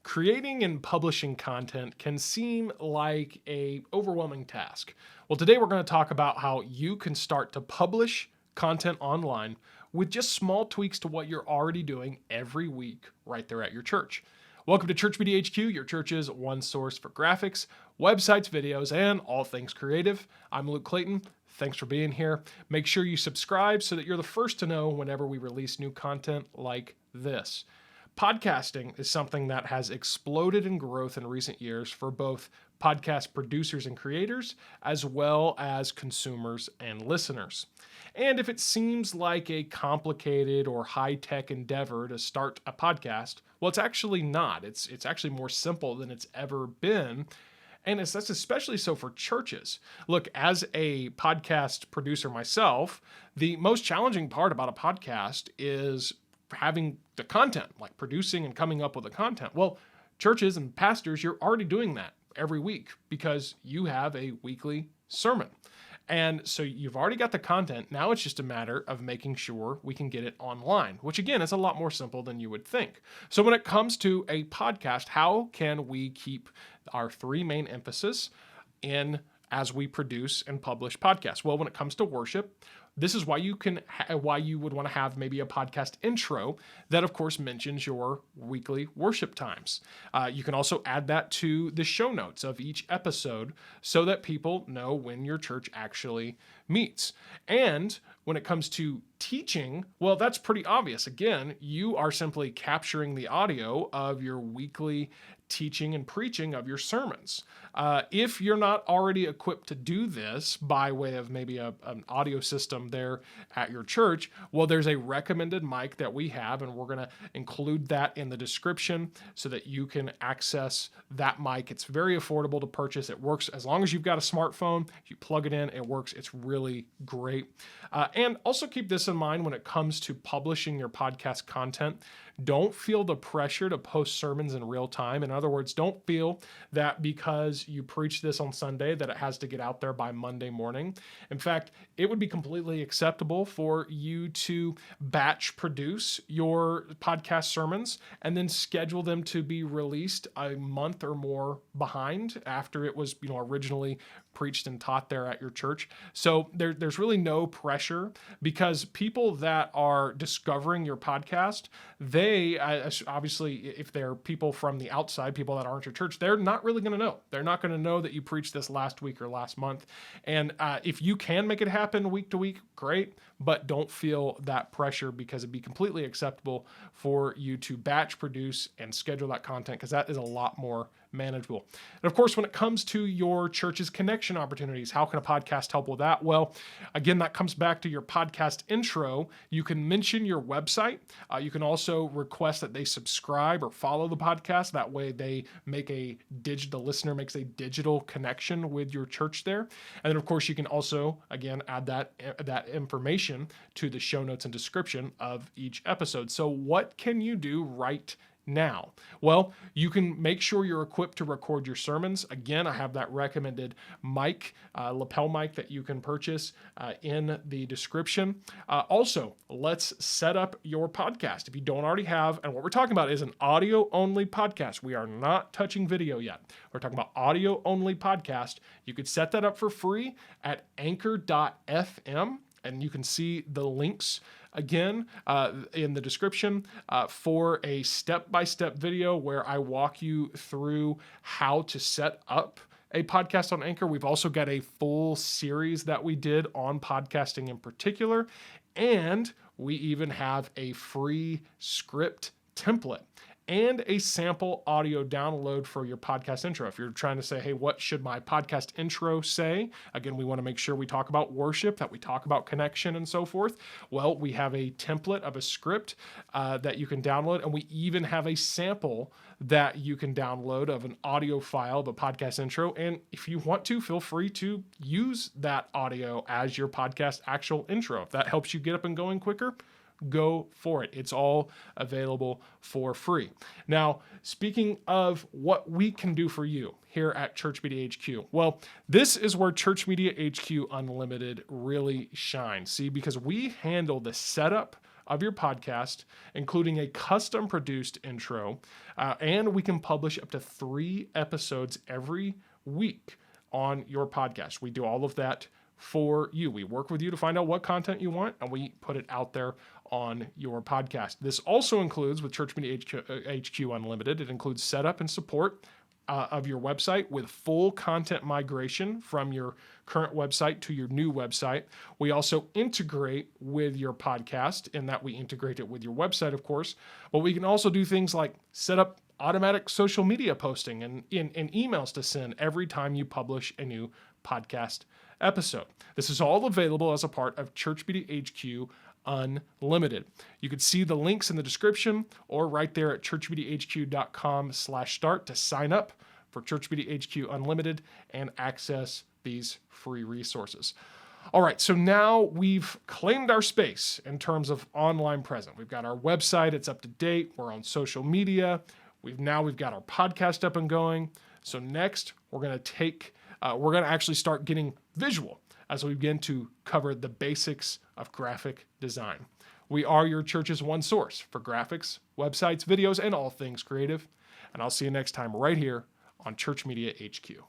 Creating and publishing content can seem like a overwhelming task. Well, today we're going to talk about how you can start to publish content online with just small tweaks to what you're already doing every week right there at your church. Welcome to Church Media HQ, your church's one source for graphics, websites, videos, and all things creative. I'm Luke Clayton. Thanks for being here. Make sure you subscribe so that you're the first to know whenever we release new content like this. Podcasting is something that has exploded in growth in recent years for both podcast producers and creators, as well as consumers and listeners. And if it seems like a complicated or high-tech endeavor to start a podcast, well, it's actually not. It's actually more simple than it's ever been. And that's especially so for churches. Look, as a podcast producer myself, the most challenging part about a podcast is having the content, like producing and coming up with the content. Well, churches and pastors, you're already doing that every week because you have a weekly sermon. And so you've already got the content. Now it's just a matter of making sure we can get it online, which again is a lot more simple than you would think. So when it comes to a podcast, how can we keep our three main emphasis in as we produce and publish podcasts? Well, when it comes to worship, this is why you would want to have maybe a podcast intro that, of course, mentions your weekly worship times. You can also add that to the show notes of each episode so that people know when your church actually meets. And when it comes to teaching, well, that's pretty obvious. Again, you are simply capturing the audio of your weekly teaching and preaching of your sermons. If you're not already equipped to do this by way of maybe an audio system there at your church, well, there's a recommended mic that we have, and we're going to include that in the description so that you can access that mic. It's very affordable to purchase. It works as long as you've got a smartphone. You plug it in, it works. It's really great. And also keep this in mind when it comes to publishing your podcast content. Don't feel the pressure to post sermons in real time. In other words, don't feel that because you preach this on Sunday that it has to get out there by Monday morning. In fact, it would be completely acceptable for you to batch produce your podcast sermons and then schedule them to be released a month or more behind after it was, originally preached and taught there at your church. So there's really no pressure because people that are discovering your podcast, they obviously, if they're people from the outside, people that aren't your church, they're not really going to know. They're not going to know that you preached this last week or last month. And if you can make it happen week to week, great, but don't feel that pressure because it'd be completely acceptable for you to batch produce and schedule that content because that is a lot more manageable. And of course, when it comes to your church's connection opportunities, how can a podcast help with that? Well, again, that comes back to your podcast intro. You can mention your website. You can also request that they subscribe or follow the podcast. That way the listener makes a digital connection with your church there. And then of course, you can also, again, add that information to the show notes and description of each episode. So what can you do right now? Well, you can make sure you're equipped to record your sermons. Again, I have that recommended mic, lapel mic that you can purchase in the description. Also, let's set up your podcast. If you don't already have, and what we're talking about is an audio-only podcast. We are not touching video yet. We're talking about audio-only podcast. You could set that up for free at anchor.fm. And you can see the links again in the description for a step-by-step video where I walk you through how to set up a podcast on Anchor. We've also got a full series that we did on podcasting in particular. And we even have a free script template and a sample audio download for your podcast intro. If you're trying to say, hey, what should my podcast intro say? Again, we want to make sure we talk about worship, that we talk about connection and so forth. Well, we have a template of a script that you can download, and we even have a sample that you can download of an audio file of a podcast intro. And if you want to, feel free to use that audio as your podcast actual intro. If that helps you get up and going quicker, go for it. It's all available for free. Now, speaking of what we can do for you here at Church Media HQ, well, this is where Church Media HQ Unlimited really shines. See, because we handle the setup of your podcast, including a custom produced intro, and we can publish up to 3 episodes every week on your podcast. We do all of that for you. We work with you to find out what content you want, and we put it out there on your podcast. This also includes, with Church Media HQ Unlimited, it includes setup and support of your website with full content migration from your current website to your new website. We also integrate with your podcast in that we integrate it with your website, of course, but we can also do things like set up automatic social media posting and emails to send every time you publish a new podcast episode. This is all available as a part of Church Media HQ Unlimited. You can see the links in the description or right there at churchmediahq.com/start to sign up for Church Media HQ Unlimited and access these free resources. All right, so now we've claimed our space in terms of online presence. We've got our website, it's up to date. We're on social media. We've got our podcast up and going. So next, we're going to actually start getting visual as we begin to cover the basics of graphic design. We are your church's one source for graphics, websites, videos, and all things creative. And I'll see you next time right here on Church Media HQ.